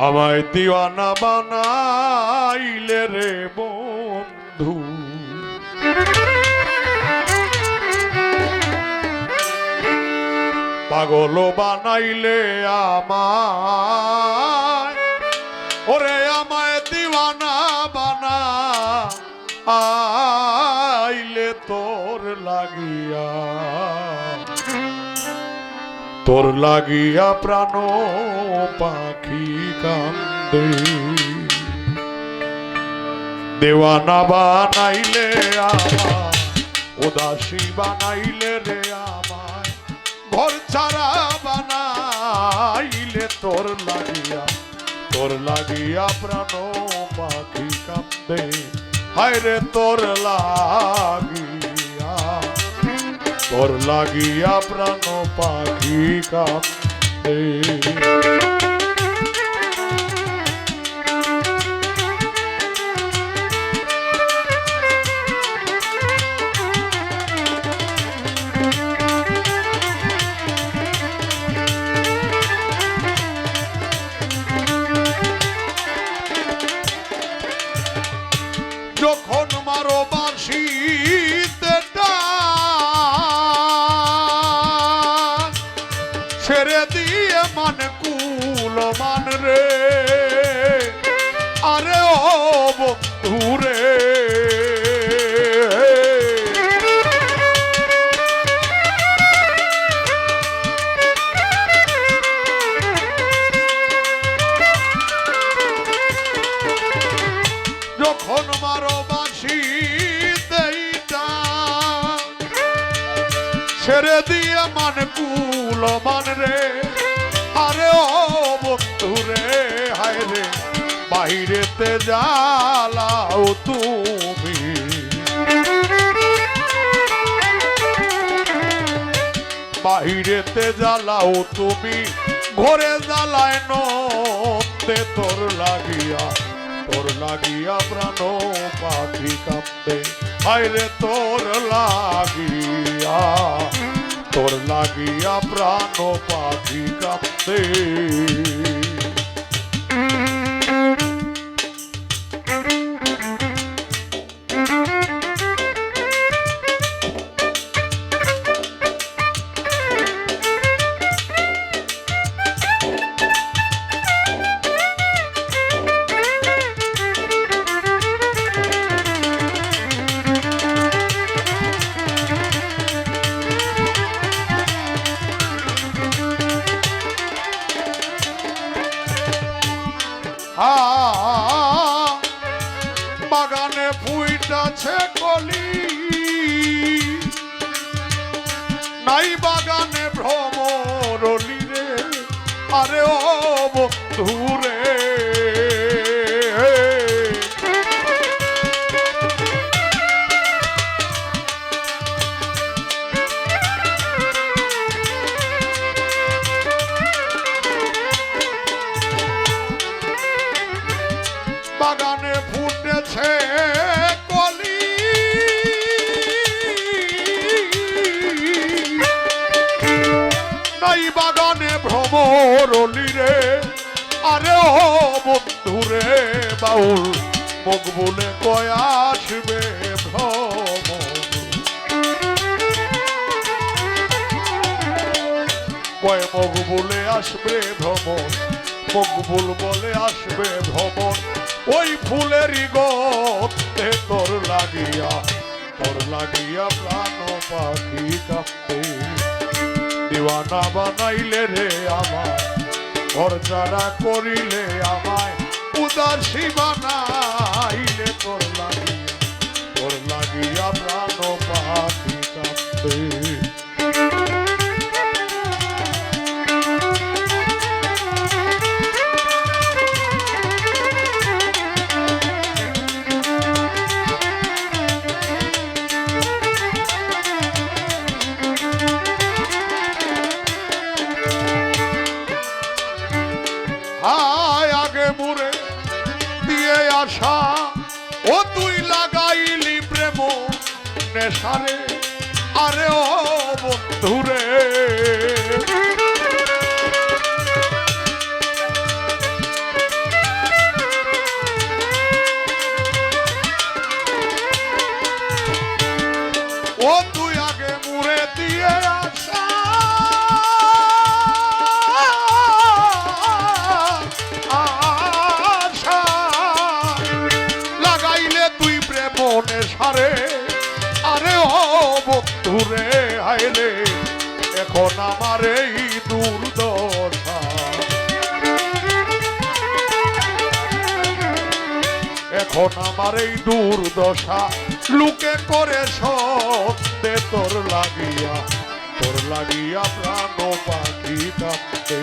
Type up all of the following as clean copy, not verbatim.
আমায় দিওয়ানা বানাইলে রে বন্ধু, পাগল বানাইলে আমায়, ওরে আমায় দিওয়ানা বানাইলে তোর লাগিয়া প্রাণ পাখি কান্দে। দেওয়ানা বানাইলে আমায়, উদাসী বানাইলে রে আমায়, ঘর ছাড়া বানাইলে তোর লাগিয়া প্রাণ পাখি কান্দে। হায় রে তোর লাগিয়া প্রাণ পাখি কান্দে। যখন মারো বাঁশিতে টান, ছেড়ে দিয়ে মান কুল মান রে, আরে ও বন্ধু রে, যখন মারো বাঁশিতে টান, ছেড়ে দিয়ে মান কুল মান রে, আরে ও বন্ধু রে, হায় রে বাহিরেতে জ্বালাও তুমি, বাহিরেতে জ্বালাও তুমি, ঘরে জ্বালায় নন্দে তোর লাগিয়া প্রাণ পাখি কান্দে। হায় রে তোর লাগিয়া প্রাণ পাখি কান্দে। বাগানে ফুইটাছে কলি, নাই বাগানে ভ্রমরলি রে, আরে ও বন্ধু রে, বাগানে ফুটেছে কলি, নাই বাগানে ভ্রমরলি রে, আরে ও বন্ধু রে, বাউল মুখ বলে কয় আসবে ভ্রমর, কয় মুখ বলে আসবে ভ্রমর, মকবুল বলে আসবে ভ্রমণ, ওই ফুলেরই গন্ধে তোর লাগিয়া প্রাণ পাখি কান্দে। দিওয়ানা বানাইলে রে আমায়, ঘর ছাড়া করিলে আমায়, উদাসী বানাইলে তোর লাগিয়া প্রাণ পাখি কান্দে। আগে মুরে দিয়ে আসা, ও তুই লাগাইলি প্রেম নেশারে, আরে ও ও তুই আগে মুড়ে দিয়ে আসা আশা লাগাইলে তুই প্রেমনে সারে আরে ও বন্ধুরে হাইরে এখন আমার এই দুর্দশা এখন আমার এই দুর্দশা লুকে করে সত্যে তোর লাগিয়া প্রাণ পাখি কাঁদতে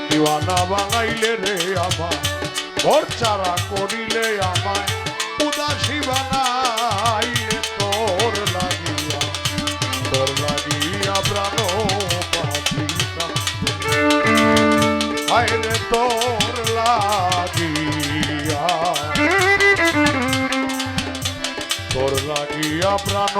দিওয়ানা বাঙাইলে রে আমার ঘর চারা করিলে আমায় উদাসী বানাইলে তোর লাগিয়া প্রাণ পাখি কাঁদতে হায় রে তোর লাগিয়া প্রাণ